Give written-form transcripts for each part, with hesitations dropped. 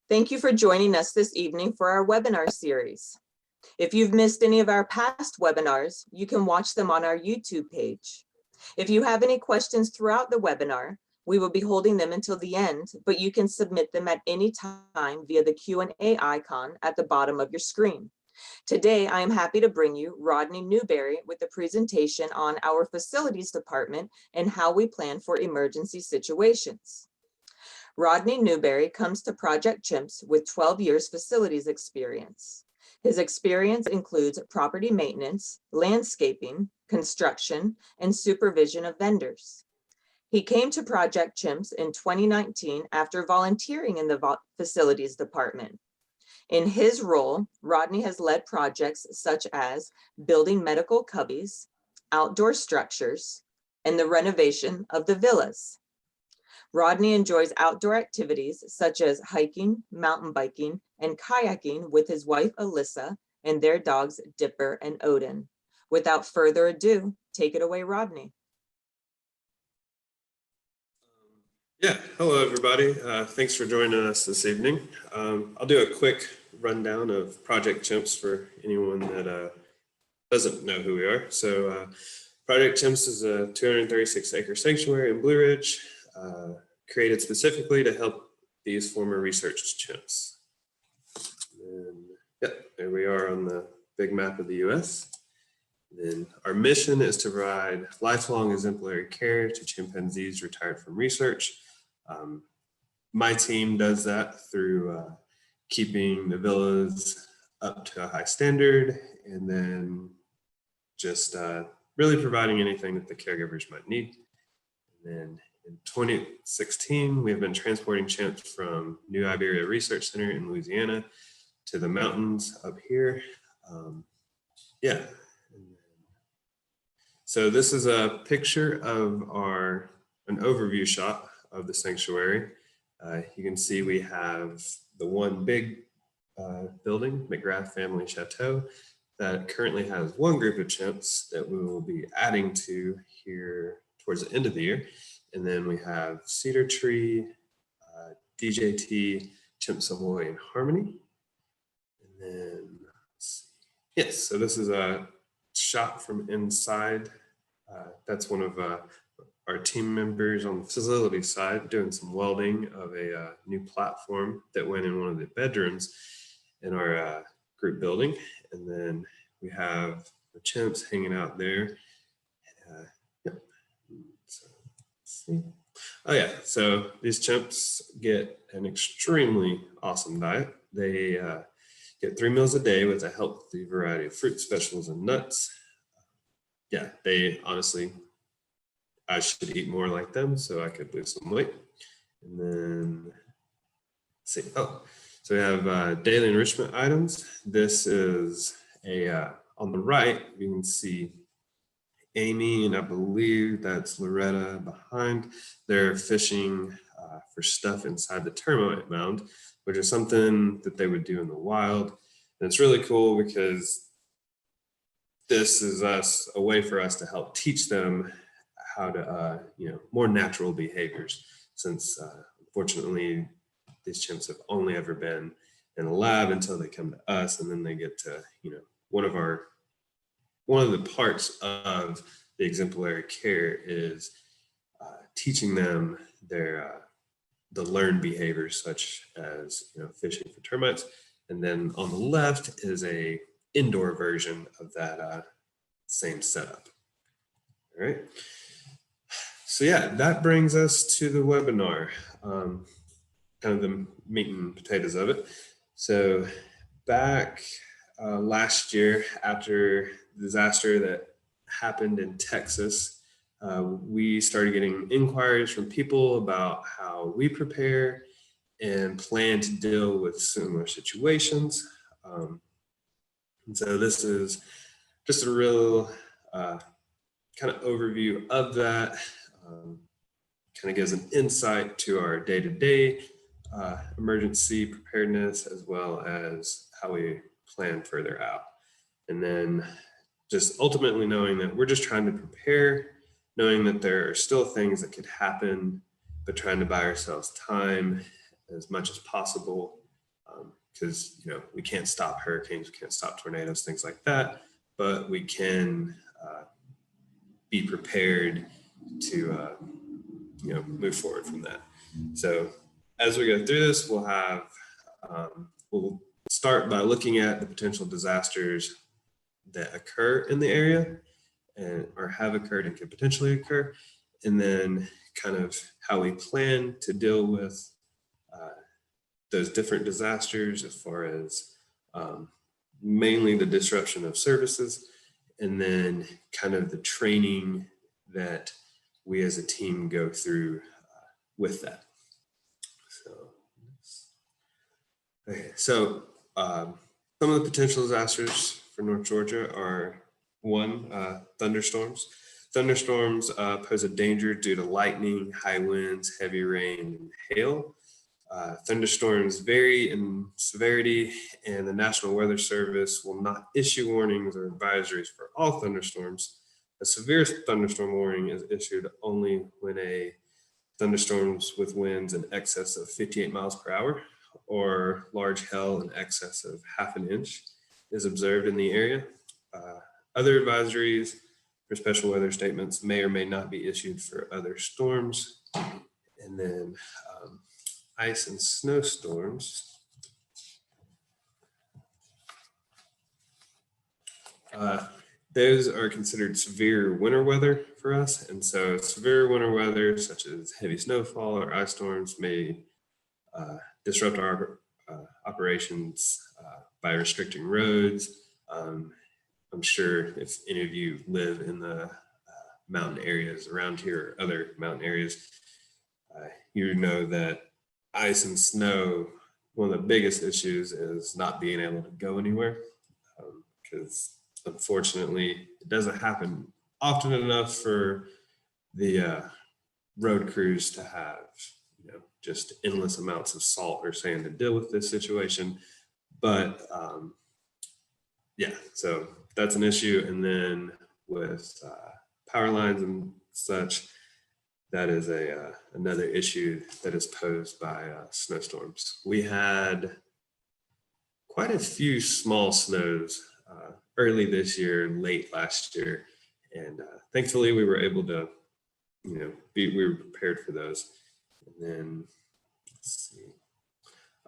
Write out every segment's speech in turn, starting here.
Thank you for joining us this evening for our webinar series. If you've missed any of our past webinars, you can watch them on our YouTube page. If you have any questions throughout the webinar, we will be holding them until the end, but you can submit them at any time via the Q&A icon at the bottom of your screen. Today, I am happy to bring you Rodney Newberry with a presentation on our facilities department and how we plan for emergency situations. Rodney Newberry comes to Project Chimps with 12 years facilities experience. His experience includes property maintenance, landscaping, construction, and supervision of vendors. He came to Project Chimps in 2019 after volunteering in the facilities department. In his role, Rodney has led projects such as building medical cubbies, outdoor structures, and the renovation of the villas. Rodney enjoys outdoor activities such as hiking, mountain biking, and kayaking with his wife, Alyssa, and their dogs, Dipper and Odin. Without further ado, take it away, Rodney. Yeah, hello everybody. Thanks for joining us this evening. I'll do a quick rundown of Project Chimps for anyone that doesn't know who we are. So Project Chimps is a 236-acre sanctuary in Blue Ridge, created specifically to help these former researched chimps. And yeah, there we are on the big map of the US. Then our mission is to provide lifelong exemplary care to chimpanzees retired from research. My team does that through keeping the villas up to a high standard, and then just really providing anything that the caregivers might need. And then in 2016, we have been transporting chimps from New Iberia Research Center in Louisiana to the mountains up here. Yeah. So this is a picture of an overview shot of the sanctuary. You can see we have the one big building, McGrath Family Chateau, that currently has one group of chimps that we will be adding to here towards the end of the year. And then we have Cedar Tree, DJT, Chimp Savoy, and Harmony. And then, let's see. Yes, so this is a shot from inside. That's one of our team members on the facility side doing some welding of a new platform that went in one of the bedrooms in our group building. And then we have the chimps hanging out there. Yep. So let's see. Oh yeah, so these chimps get an extremely awesome diet. They get 3 meals a day with a healthy variety of fruits, vegetables, and nuts. Yeah, they honestly, I should eat more like them so I could lose some weight. And then, let's see, oh, so we have daily enrichment items. This is on the right, you can see Amy, and I believe that's Loretta behind. They're fishing for stuff inside the termite mound, which is something that they would do in the wild. And it's really cool because this is a way for us to help teach them how to, more natural behaviors, since unfortunately these chimps have only ever been in a lab until they come to us, and then they get to, one of the parts of the exemplary care is teaching them the learned behaviors, such as fishing for termites. And then on the left is a indoor version of that same setup. All right. So yeah, that brings us to the webinar, kind of the meat and potatoes of it. So back last year, after the disaster that happened in Texas, we started getting inquiries from people about how we prepare and plan to deal with similar situations. And so this is just a real kind of overview of that. Kind of gives an insight to our day-to-day emergency preparedness, as well as how we plan further out. And then just ultimately knowing that we're just trying to prepare, knowing that there are still things that could happen, but trying to buy ourselves time as much as possible because we can't stop hurricanes, we can't stop tornadoes, things like that, but we can be prepared to move forward from that. So as we go through this, we'll start by looking at the potential disasters that occur in the area or have occurred and could potentially occur, and then kind of how we plan to deal with those different disasters as far as mainly the disruption of services, and then kind of the training that we as a team go through with that. So some of the potential disasters for North Georgia are one, thunderstorms. Thunderstorms pose a danger due to lightning, high winds, heavy rain, and hail. Thunderstorms vary in severity, and the National Weather Service will not issue warnings or advisories for all thunderstorms. A severe thunderstorm warning is issued only when a thunderstorms with winds in excess of 58 miles per hour or large hail in excess of ½ an inch is observed in the area. Other advisories for special weather statements may or may not be issued for other storms. And then ice and snowstorms. Those are considered severe winter weather for us. And so severe winter weather, such as heavy snowfall or ice storms, may disrupt our operations by restricting roads. I'm sure if any of you live in the mountain areas around here or other mountain areas, you know that ice and snow, one of the biggest issues is not being able to go anywhere, because unfortunately it doesn't happen often enough for the road crews to have just endless amounts of salt or sand to deal with this situation. But yeah, so that's an issue. And then with power lines and such, that is another issue that is posed by snowstorms. We had quite a few small snows early this year and late last year, and thankfully we were able to, we were prepared for those. And then let's see,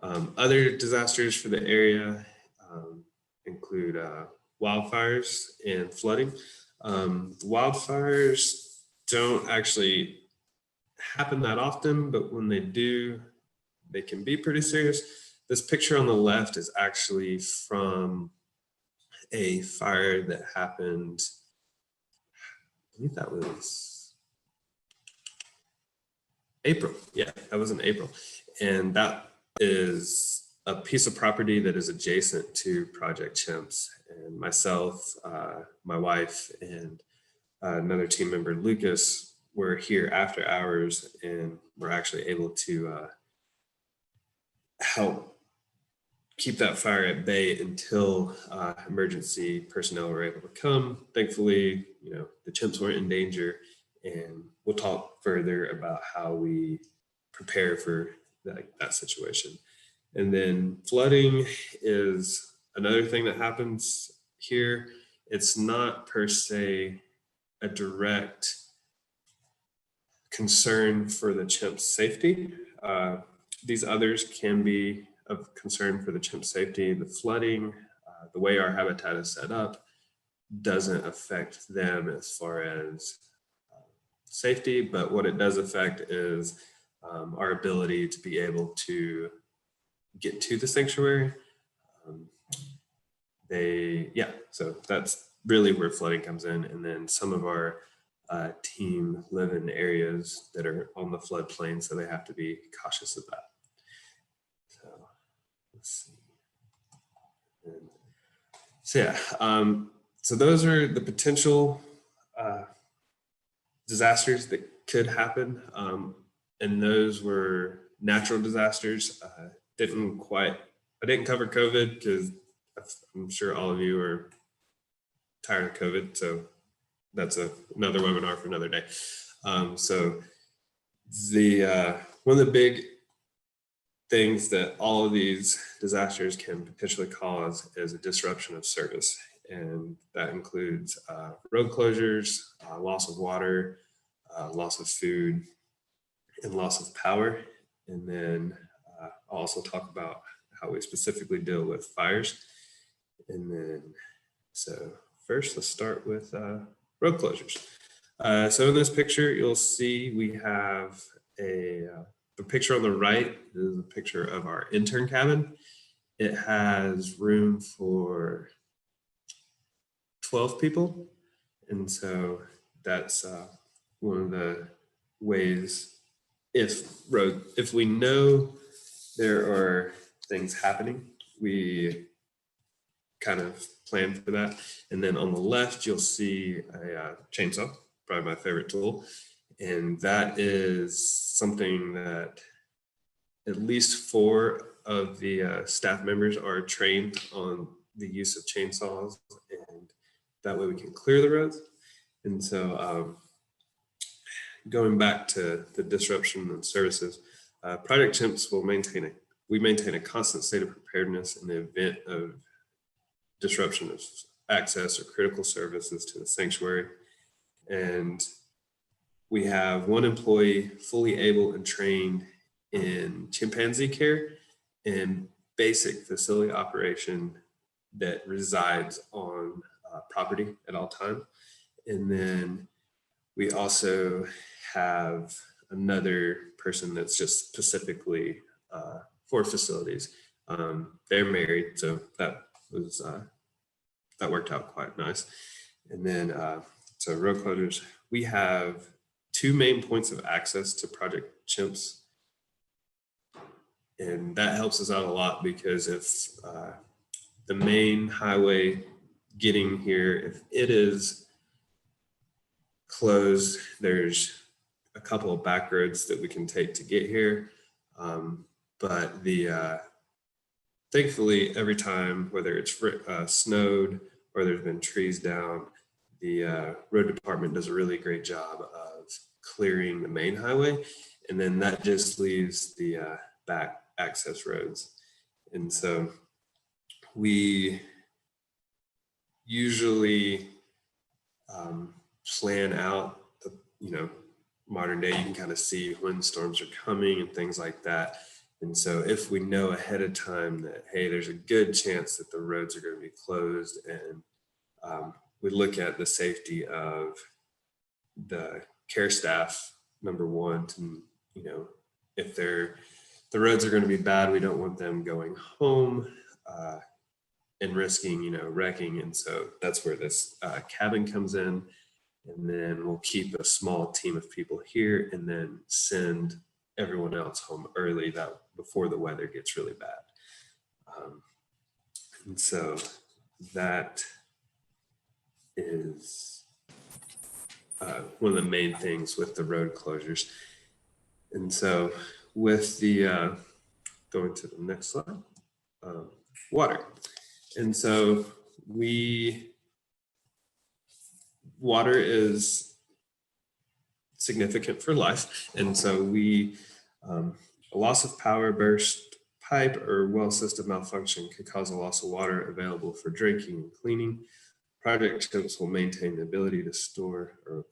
other disasters for the area include wildfires and flooding. Wildfires don't actually happen that often, but when they do, they can be pretty serious. This picture on the left is actually from a fire that happened, I believe that was April. Yeah, that was in April. And that is a piece of property that is adjacent to Project Chimps. And myself, my wife, and another team member, Lucas, were here after hours and were actually able to help keep that fire at bay until emergency personnel were able to come. Thankfully, the chimps weren't in danger, and we'll talk further about how we prepare for that situation. And then flooding is another thing that happens here. It's not per se a direct concern for the chimp's safety. These others can be of concern for the chimp safety. The flooding, the way our habitat is set up, doesn't affect them as far as safety, but what it does affect is our ability to be able to get to the sanctuary. So that's really where flooding comes in. And then some of our team live in areas that are on the floodplain, so they have to be cautious of that. So let's see. So those are the potential disasters that could happen. And those were natural disasters. I didn't cover COVID because I'm sure all of you are tired of COVID. So that's another webinar for another day. So one of the big things that all of these disasters can potentially cause is a disruption of service. And that includes road closures, loss of water, loss of food, and loss of power. And then I'll also talk about how we specifically deal with fires. And then, so first, let's start with road closures. So in this picture, you'll see we have the picture on the right is a picture of our intern cabin. It has room for 12 people. And so that's one of the ways, if we know there are things happening, we kind of plan for that. And then on the left, you'll see a chainsaw, probably my favorite tool. And that is something that at least 4 of the staff members are trained on the use of chainsaws, and that way we can clear the roads. And so going back to the disruption and services, Project Chimps will maintain a constant state of preparedness in the event of disruption of access or critical services to the sanctuary. And we have 1 employee fully able and trained in chimpanzee care and basic facility operation that resides on property at all times. And then we also have another person that's just specifically for facilities. They're married, so that worked out quite nice. And then so road closures, we have 2 main points of access to Project Chimps. And that helps us out a lot, because if the main highway getting here, if it is closed, there's a couple of back roads that we can take to get here. But thankfully, every time, whether it's snowed or there's been trees down, the road department does a really great job of clearing the main highway. And then that just leaves the back access roads. And so we usually plan out, modern day, you can kind of see when storms are coming and things like that. And so if we know ahead of time that, hey, there's a good chance that the roads are going to be closed, and we look at the safety of the care staff, number one, to, if the roads are going to be bad, we don't want them going home and risking, wrecking. And so that's where this cabin comes in. And then we'll keep a small team of people here and then send everyone else home early, that before the weather gets really bad. And so that is one of the main things with the road closures. And so with the, going to the next slide, water. And so water is significant for life. And so a loss of power, burst pipe, or well system malfunction could cause a loss of water available for drinking and cleaning. Project Chimps will maintain the ability to store or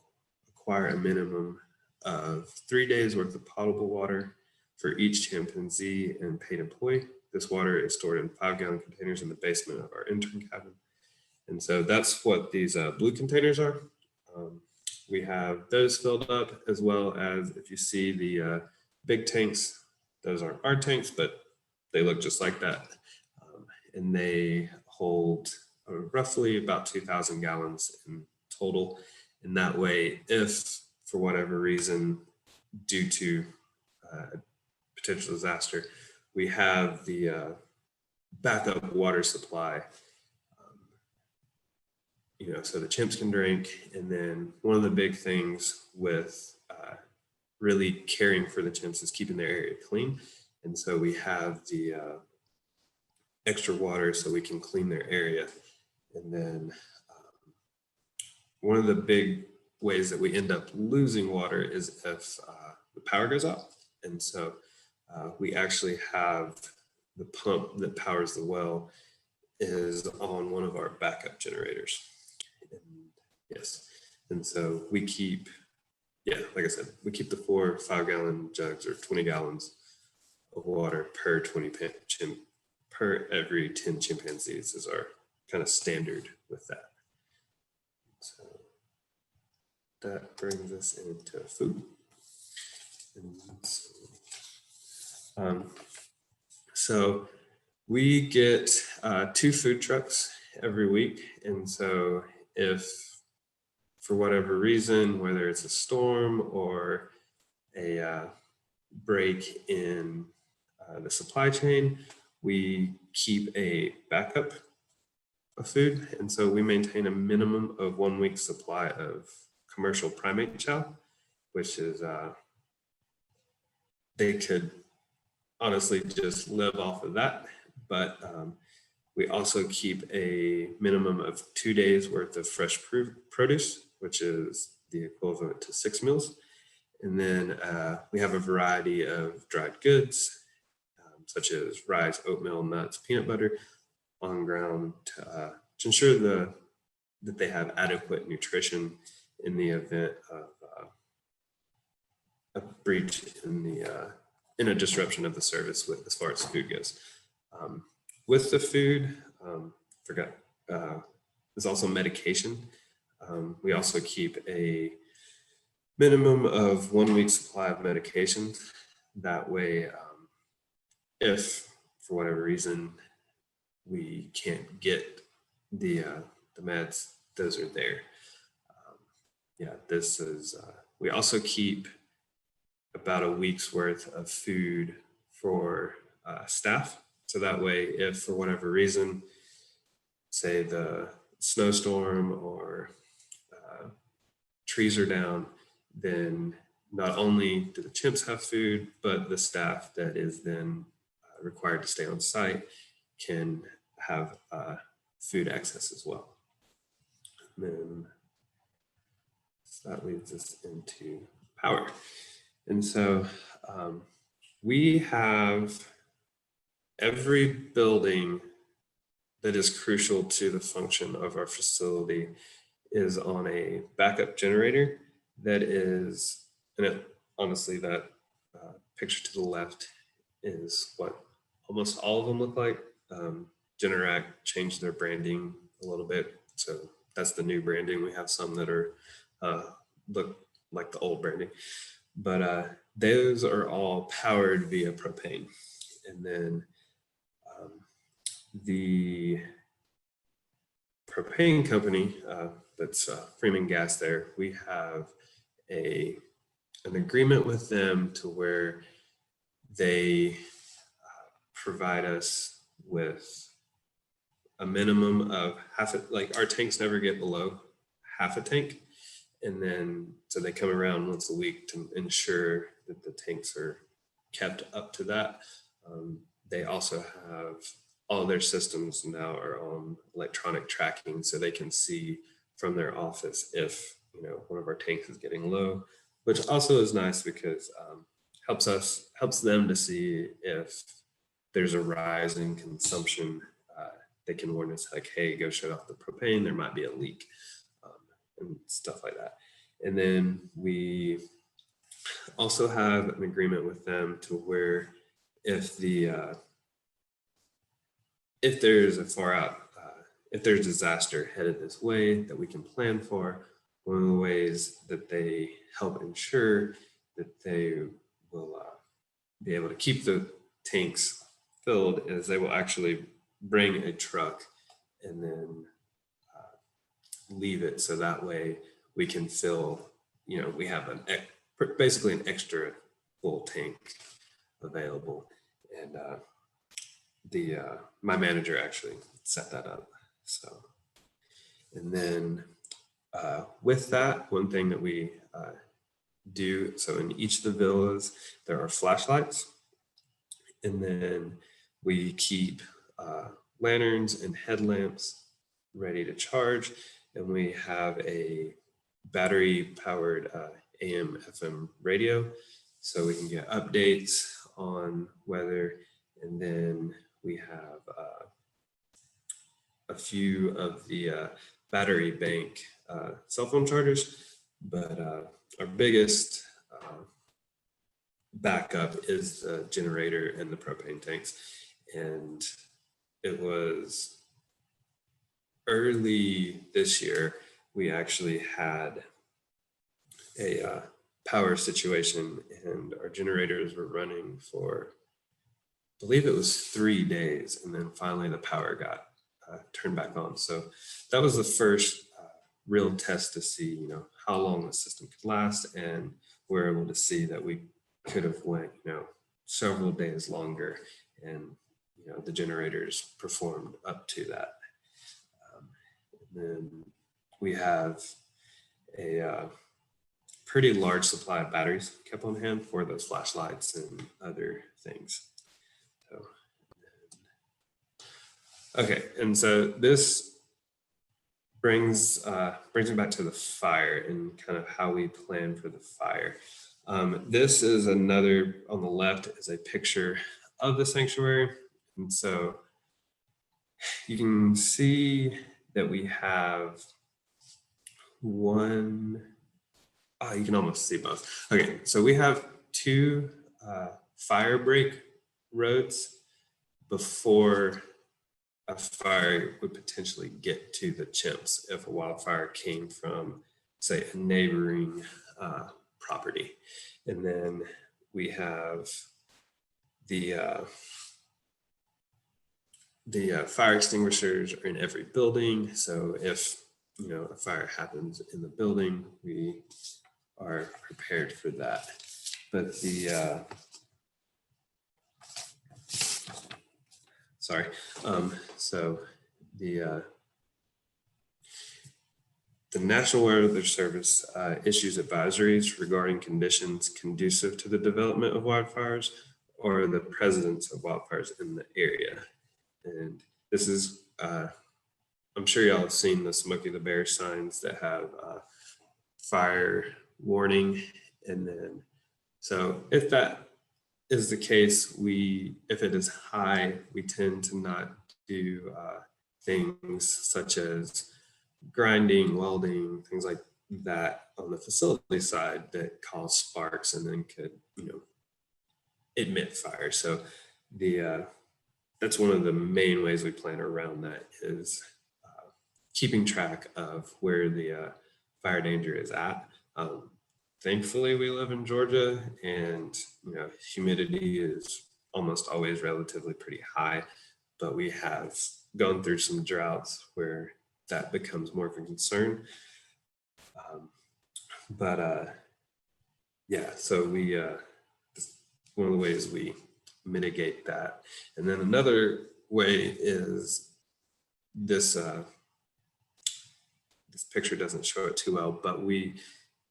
acquire a minimum of 3 days worth of potable water for each chimpanzee and paid employee. This water is stored in 5-gallon containers in the basement of our intern cabin. And so that's what these blue containers are. We have those filled up, as well as, if you see the big tanks, those aren't our tanks, but they look just like that. And they hold roughly about 2,000 gallons in total. And that way, if for whatever reason, due to potential disaster, we have the backup water supply, so the chimps can drink. And then one of the big things with really caring for the chimps is keeping their area clean. And so we have the extra water so we can clean their area. And then one of the big ways that we end up losing water is if the power goes out. And so We actually have the pump that powers the well is on one of our backup generators. And yes, and so we keep, like I said, we keep the 4 5-gallon jugs or 20 gallons of water per per every 10 chimpanzees is our kind of standard with that. So that brings us into food. So we get 2 food trucks every week. And so if for whatever reason, whether it's a storm or a break in the supply chain, we keep a backup of food. And so we maintain a minimum of 1 week's supply of commercial primate chow, which is, they could honestly just live off of that. But we also keep a minimum of 2 days worth of fresh produce, which is the equivalent to 6 meals. And then we have a variety of dried goods, such as rice, oatmeal, nuts, peanut butter on ground to ensure that they have adequate nutrition in the event of a breach in a disruption of the service as far as food goes. With the food, there's also medication. We also keep a minimum of 1 week's supply of medication. That way, if for whatever reason we can't get the meds, those are there. This is, we also keep about a week's worth of food for staff. So that way, if for whatever reason, say the snowstorm or trees are down, then not only do the chimps have food, but the staff that is then required to stay on site can have food access as well. And then so that leads us into power. And so we have every building that is crucial to the function of our facility is on a backup generator that is, and honestly, that picture to the left is what almost all of them look like. Generac changed their branding a little bit. So that's the new branding. We have some that are look like the old branding, but those are all powered via propane. And then the propane company that's Freeman Gas there, we have an agreement with them to where they provide us with a minimum of like our tanks never get below half a tank. And then, so they come around once a week to ensure that the tanks are kept up to that. They also have all their systems now are on electronic tracking, so they can see from their office if one of our tanks is getting low, which also is nice because helps them to see if there's a rise in consumption. They can warn us like, hey, go shut off the propane. There might be a leak and stuff like that. And then we also have an agreement with them to where if there's a far out, if there's disaster headed this way that we can plan for, one of the ways that they help ensure that they will be able to keep the tanks filled is they will actually bring a truck and then leave it. So that way we can fill, we have basically an extra full tank available. And my manager actually set that up. So, and then with that, one thing that we do, so in each of the villas, there are flashlights. And then we keep lanterns and headlamps ready to charge. And we have a battery powered AM FM radio. So we can get updates on weather, and then we have a few of the battery bank cell phone chargers, but our biggest backup is the generator and the propane tanks. And it was early this year, we actually had a power situation, and our generators were running for, I believe it was 3 days, and then finally the power got turned back on. So that was the first real test to see, you know, how long the system could last, and we're able to see that we could have went, you know, several days longer, and you know the generators performed up to that. And then we have a pretty large supply of batteries kept on hand for those flashlights and other things. So, okay, and so this brings me back to the fire and kind of how we plan for the fire. This is another, on the left is a picture of the sanctuary. And so you can see that we have one, you can almost see both. Okay, so we have two fire break roads before a fire would potentially get to the Chimps if a wildfire came from, say, a neighboring property. And then we have the fire extinguishers are in every building. So if, you know, a fire happens in the building, we are prepared for that. But the so the National Weather Service issues advisories regarding conditions conducive to the development of wildfires or the presence of wildfires in the area. And this is, I'm sure y'all have seen the Smokey the Bear signs that have fire warning. And then, so if that is the case, if it is high, we tend to not do things such as grinding, welding, things like that on the facility side that cause sparks and then could, you know, emit fire. So that's one of the main ways we plan around that is keeping track of where the fire danger is at. Thankfully, we live in Georgia, and you know, humidity is almost always relatively pretty high, but we have gone through some droughts where that becomes more of a concern. Yeah, so we one of the ways we mitigate that. And then another way is this this picture doesn't show it too well, but we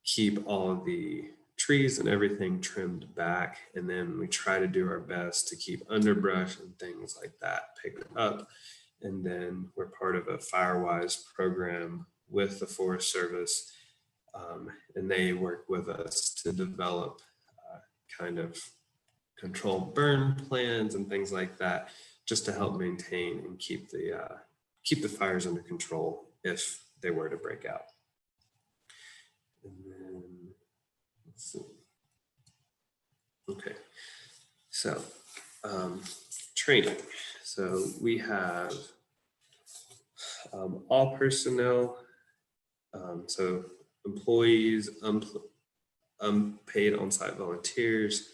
keep all of the trees and everything trimmed back, and then we try to do our best to keep underbrush and things like that picked up. And then we're part of a FireWise program with the Forest Service, and they work with us to develop kind of controlled burn plans and things like that, just to help maintain and keep the fires under control if they were to break out. And then let's see. Okay, so training. So we have all personnel, so employees, unpaid on-site volunteers,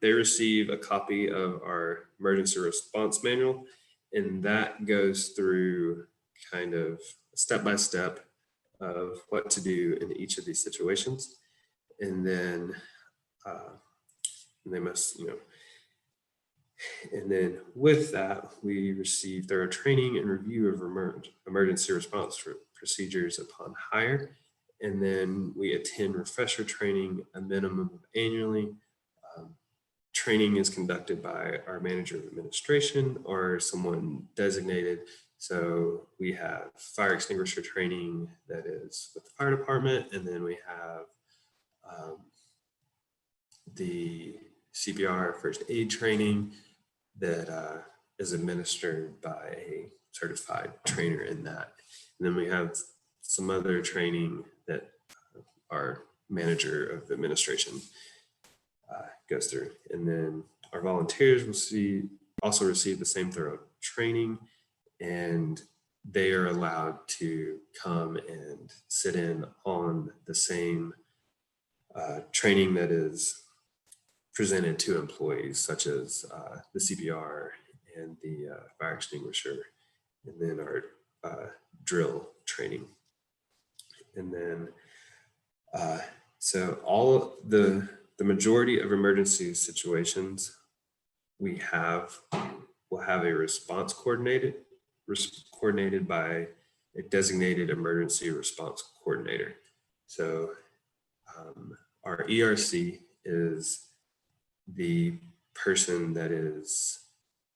they receive a copy of our emergency response manual, and that goes through kind of step-by-step of what to do in each of these situations. And then they must, you know, and then with that, we receive thorough training and review of emergency response procedures upon hire. And then we attend refresher training, a minimum of annually. Training is conducted by our manager of administration or someone designated. So we have fire extinguisher training that is with the fire department, and then we have the CPR, first aid training that is administered by a certified trainer in that. And then we have some other training that our manager of administration goes through. And then our volunteers will also receive the same thorough training, and they are allowed to come and sit in on the same training that is presented to employees, such as the CPR and the fire extinguisher, and then our drill training. And then, so all the majority of emergency situations will have a response coordinated by a designated emergency response coordinator. So our ERC is the person that is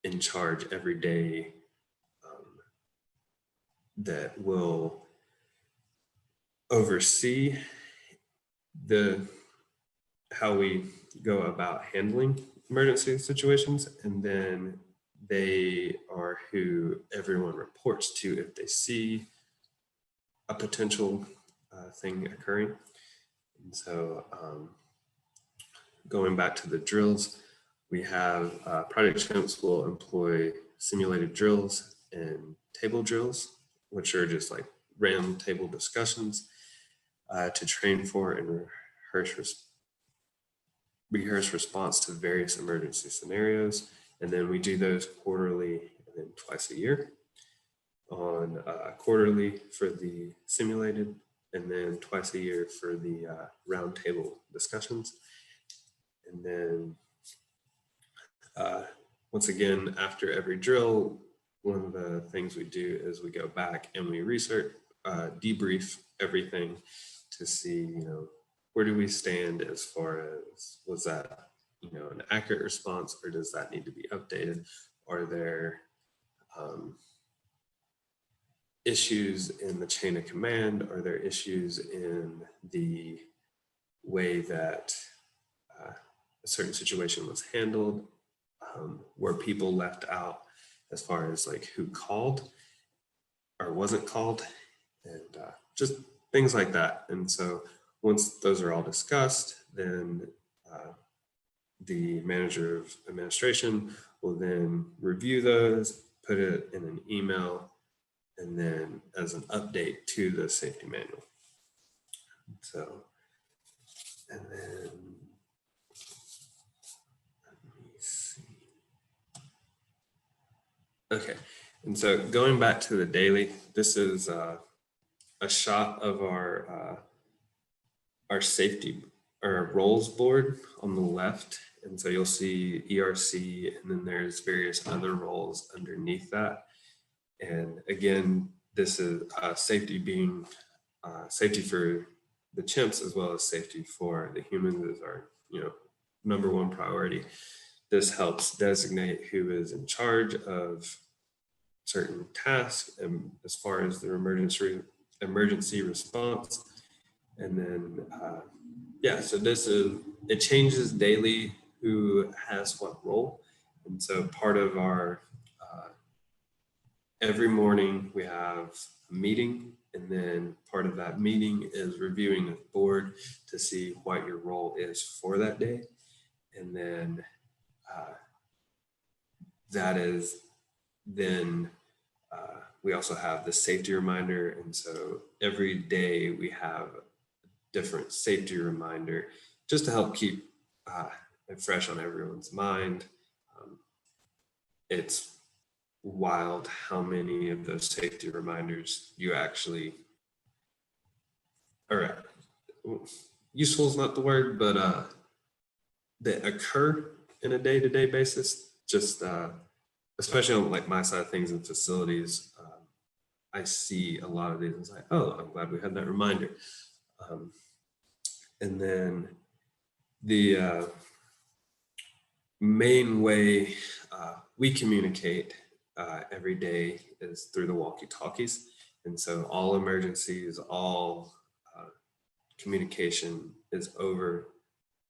in charge every day, that will oversee how we go about handling emergency situations, and then they are who everyone reports to if they see a potential thing occurring. And so going back to the drills, we have Project Chimps will employ simulated drills and table drills, which are just like round table discussions to train for and rehearse response to various emergency scenarios. And then we do those quarterly and then twice a year. On quarterly for the simulated, and then twice a year for the round table discussions. And then once again, after every drill, one of the things we do is we go back and we research, debrief everything to see, where do we stand as far as, was that, an accurate response, or does that need to be updated? Are there issues in the chain of command? Are there issues in the way that a certain situation was handled? Were people left out as far as like who called or wasn't called, and just things like that. And so once those are all discussed, then the manager of administration will then review those, put it in an email, and then as an update to the safety manual. So, and then let me see. Okay, and so going back to the daily, this is a shot of our safety, our roles board on the left. And so you'll see ERC, and then there's various other roles underneath that. And again, this is safety being safety for the chimps as well as safety for the humans is our number one priority. This helps designate who is in charge of certain tasks and as far as their emergency response. And then so it changes daily who has what role. And so part of our every morning we have a meeting, and then part of that meeting is reviewing the board to see what your role is for that day. And then that is then we also have the safety reminder. And so every day we have a different safety reminder just to help keep it fresh on everyone's mind. It's wild how many of those safety reminders you actually, or useful is not the word, but that occur in a day-to-day basis. Just especially on like my side of things in facilities, I see a lot of these and it's like, oh, I'm glad we had that reminder. And then the main way we communicate every day is through the walkie-talkies. And so all emergencies, all communication is over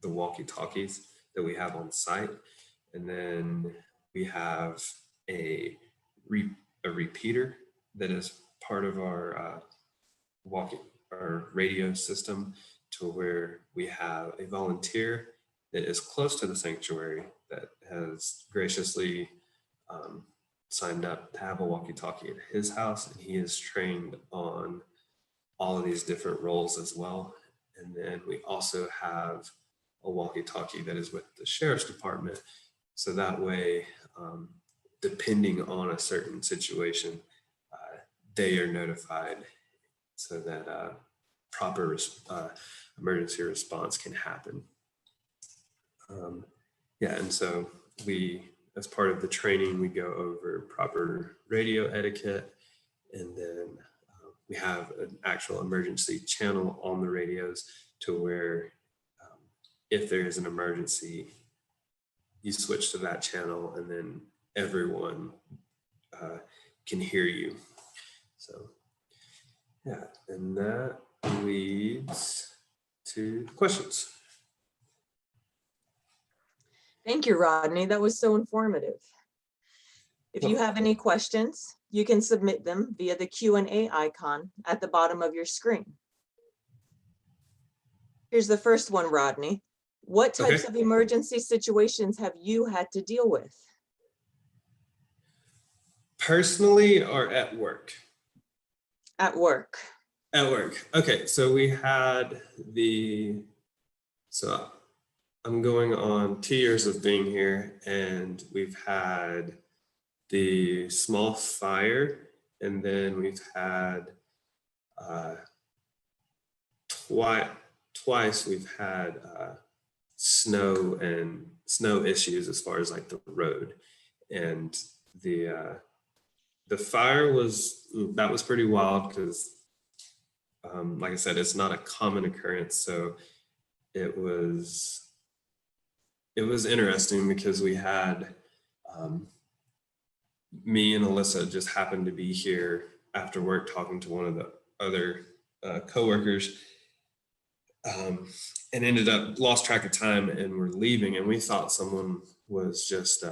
the walkie-talkies. that we have on site. And then we have a repeater that is part of our our radio system, to where we have a volunteer that is close to the sanctuary that has graciously signed up to have a walkie-talkie at his house, and he is trained on all of these different roles as well. And then we also have a walkie-talkie that is with the sheriff's department, so that way, depending on a certain situation, they are notified so that proper emergency response can happen. Yeah, and so we, as part of the training, we go over proper radio etiquette, and then we have an actual emergency channel on the radios, to where if there is an emergency, you switch to that channel, and then everyone can hear you. So yeah, and that leads to questions. Thank you, Rodney. That was so informative. If you have any questions, you can submit them via the Q&A icon at the bottom of your screen. Here's the first one, Rodney. What types of emergency situations have you had to deal with? Personally or at work? At work. At work. Okay, so we had so I'm going on 2 years of being here, and we've had the small fire, and then we've had twice we've had snow issues as far as like the road. And the fire was pretty wild, because like I said, it's not a common occurrence. So it was interesting, because we had me and Alyssa just happened to be here after work talking to one of the other coworkers, and ended up lost track of time, and we're leaving, and we thought someone was just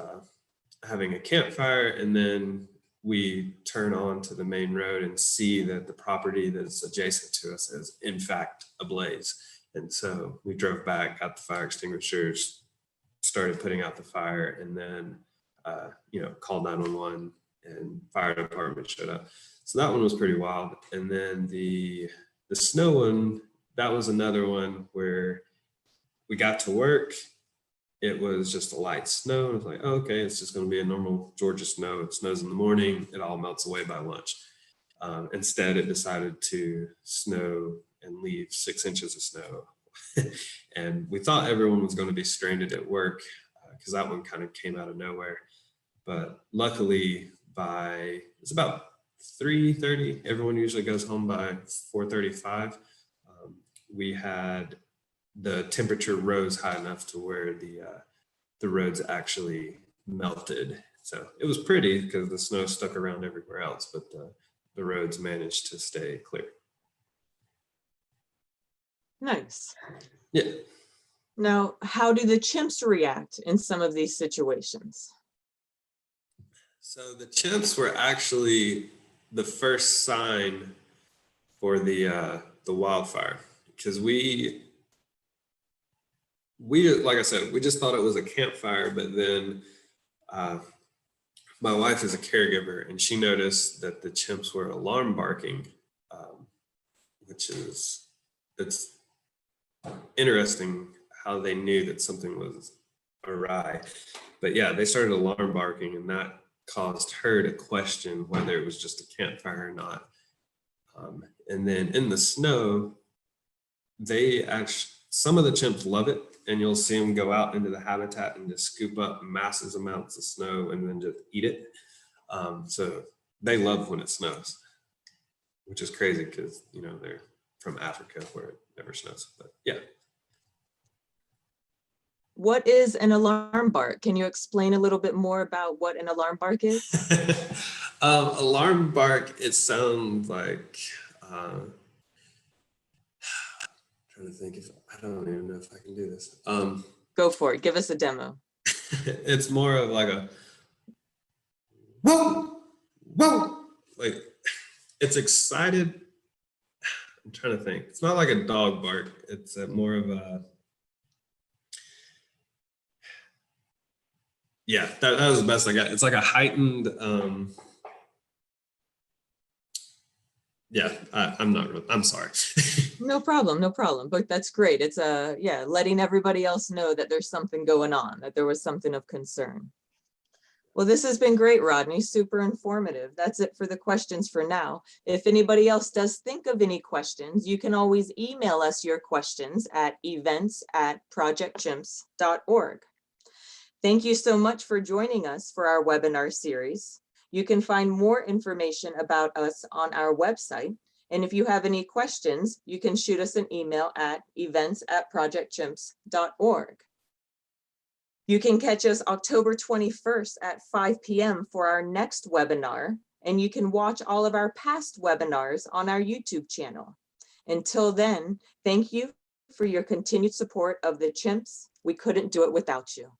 having a campfire. And then we turn on to the main road and see that the property that's adjacent to us is in fact ablaze. And so we drove back, got the fire extinguishers, started putting out the fire, and then called 911, and fire department showed up. So that one was pretty wild. And then the snow one, that was another one where we got to work. It was just a light snow. It was like, oh, okay, it's just going to be a normal Georgia snow. It snows in the morning. It all melts away by lunch. Instead, it decided to snow and leave 6 inches of snow. And we thought everyone was going to be stranded at work, because that one kind of came out of nowhere. But luckily, it's about 3:30. Everyone usually goes home by 4:35. We had the temperature rose high enough to where the roads actually melted. So it was pretty, because the snow stuck around everywhere else, but the roads managed to stay clear. Nice. Yeah. Now, how do the chimps react in some of these situations? So the chimps were actually the first sign for the wildfire, because we like I said, we just thought it was a campfire. But then my wife is a caregiver, and she noticed that the chimps were alarm barking, it's interesting how they knew that something was awry. But yeah, they started alarm barking, and that caused her to question whether it was just a campfire or not. And then in the snow, some of the chimps love it, and you'll see them go out into the habitat and just scoop up massive amounts of snow and then just eat it. So they love when it snows, which is crazy, because they're from Africa where it never snows. But yeah. What is an alarm bark? Can you explain a little bit more about what an alarm bark is? Alarm bark, it sounds like, trying to think, I don't even know if I can do this. Go for it. Give us a demo. It's more of like a whoa, whoa, like it's excited. I'm trying to think. It's not like a dog bark. It's more of a, yeah, that was the best I got. It's like a heightened, yeah, I'm not really, I'm sorry. No problem, no problem. But that's great. It's yeah, letting everybody else know that there's something going on, that there was something of concern. Well, this has been great, Rodney. Super informative. That's it for the questions for now. If anybody else does think of any questions, you can always email us your questions at events@projectchimps.org. Thank you so much for joining us for our webinar series. You can find more information about us on our website. And if you have any questions, you can shoot us an email at events@projectchimps.org. You can catch us October 21st at 5 p.m. for our next webinar, and you can watch all of our past webinars on our YouTube channel. Until then, thank you for your continued support of the Chimps. We couldn't do it without you.